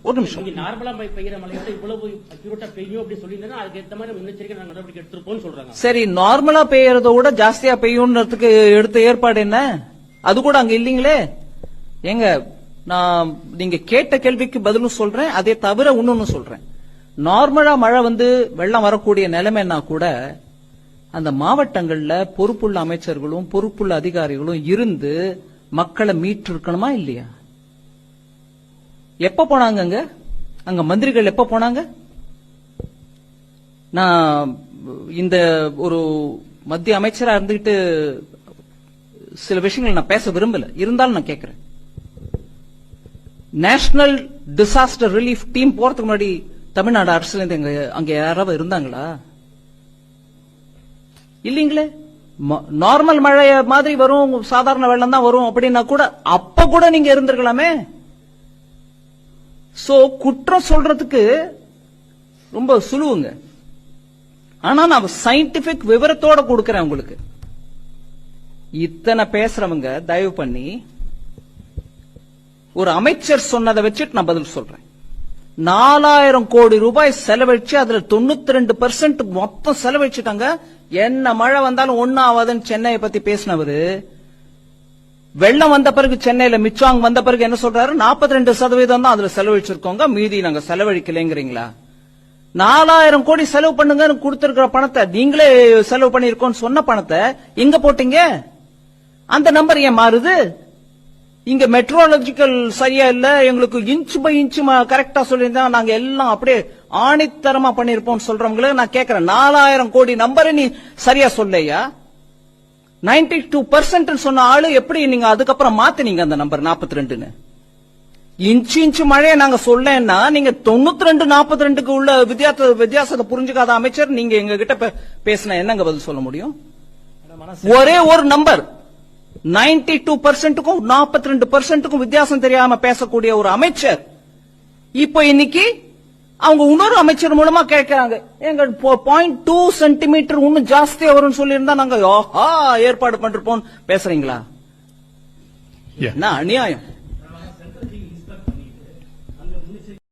ஒரு நிமிஷம். நார்மலா பெய்யற மழையோட இவ்வளவு அக்யூரேட்டா பெய்யும் அப்படி சொல்லியிருந்தா அதுக்கு ஏத்த மாதிரி முன்னெச்சரிக்கை நடவடிக்கை எடுத்துருப்போம்னு சொல்றாங்க. சரி, நார்மலா பெய்யறத விட ஜாஸ்தியா பெய்யும்ன்றதுக்கு எடுத்த ஏற்பாடு என்ன? அது கூட அங்க இல்லீங்களே. ஏங்க, நான் நீங்க கேட்ட கேள்விக்கு பதிலும் சொல்றேன், அதே தவிர இன்னொன்னு சொல்றேன். நார்மலா மழை வெள்ளம் வரக்கூடிய நிலைமைன்னா கூட அந்த மாவட்டங்கள்ல பொறுப்புள்ள அமைச்சர்களும் பொறுப்புள்ள அதிகாரிகளும் இருந்து மக்களை மீட்டு இருக்கணுமா இல்லையா? எப்ப போனாங்க அங்க மந்திரிகள் எப்ப போனாங்க? நான் இந்த ஒரு மத்திய அமைச்சரா இருந்துகிட்டு சில விஷயங்கள் நான் பேச விரும்பல, இருந்தாலும் நான் கேட்கிறேன். நேஷனல் டிசாஸ்டர் ரிலீஃப் டீம் போறதுக்கு முன்னாடி தமிழ்நாடு அரசுல இருந்து அங்க யாராவது இருந்தாங்களா? இல்லீங்களே. நார்மல் மழை மாதிரி வரும், சாதாரண வெள்ளம் தான் வரும் அப்படின்னா கூட அப்ப கூட நீங்க இருந்திருக்கலாமே. சோ குற்றம் சொல்றதுக்கு ரொம்ப சுலுவுங்க. ஆனா நான் சயின்டிபிக் விவரத்தோட கொடுக்கிறேன் உங்களுக்கு. இத்தனை பேசுறவங்க தயவு பண்ணி ஒரு அமைச்சர் சொன்னதை வச்சுட்டு நான் பதில் சொல்றேன். 4000 கோடி ரூபாய் செலவழிச்சு அதுல 92% மொத்தம் செலவழிச்சுட்டாங்க. என்ன மழை வந்தாலும் ஒன்னும் ஆகாதுன்னு சென்னையை பத்தி பேசினவரு வெள்ளம் வந்த பிறகு சென்னையில மிச்சாங் வந்த பிறகு என்ன சொல்றாரு? 42% தான் அதுல செலவழிச்சிருக்கோங்க, மீதி நாங்க செலவழிக்கலைங்கிறீங்களா? 4000 கோடி செலவு பண்ணுங்க கொடுத்திருக்கிற பணத்தை, நீங்களே செலவு பண்ணிருக்கோம் சொன்ன பணத்தை எங்க போட்டீங்க? அந்த நம்பர் ஏன் மாறுது? இங்க மெட்ரோலஜிக்கல் சரியா இல்ல, எங்களுக்கு இன்ச் பை இன்ச் கரெக்டா சொல்லியிருந்தா நாங்க எல்லாம் அப்படியே ஆணித்தரமா பண்ணிருப்போம் சொல்றவங்கள நான் கேட்கிறேன். 4000 கோடி நம்பரை நீ சரியா சொல்லையா? 92% சொன்ன ஆளு எப்படி நீங்க அதுக்கப்புறம் மாத்தினீங்க அந்த நம்பர் 42ன்னு? இன்ச்சு மழையை நாங்க சொல்லேன்னா நீங்க 92 42க்கு உள்ள வித்தியாசத்தை புரிஞ்சுக்காத அமைச்சர் நீங்க எங்க கிட்ட பேசினா என்னங்க பதில் சொல்ல முடியும்? ஒரே ஒரு நம்பர் 92%க்கும் 42%க்கும் வித்தியாசம் தெரியாம பேசக்கூடிய ஒரு அமைச்சர் இப்போ இன்னைக்கு அவங்க இன்னொரு அமைச்சர் மூலமா கேட்கிறாங்க, எங்க 0.2 சென்டிமீட்டர் இன்னும் ஜாஸ்தியா வரும்னு சொல்லி இருந்தா நாங்க ஏற்பாடு பண்றோம் பேசுறீங்களா? என்ன அநியாயம்!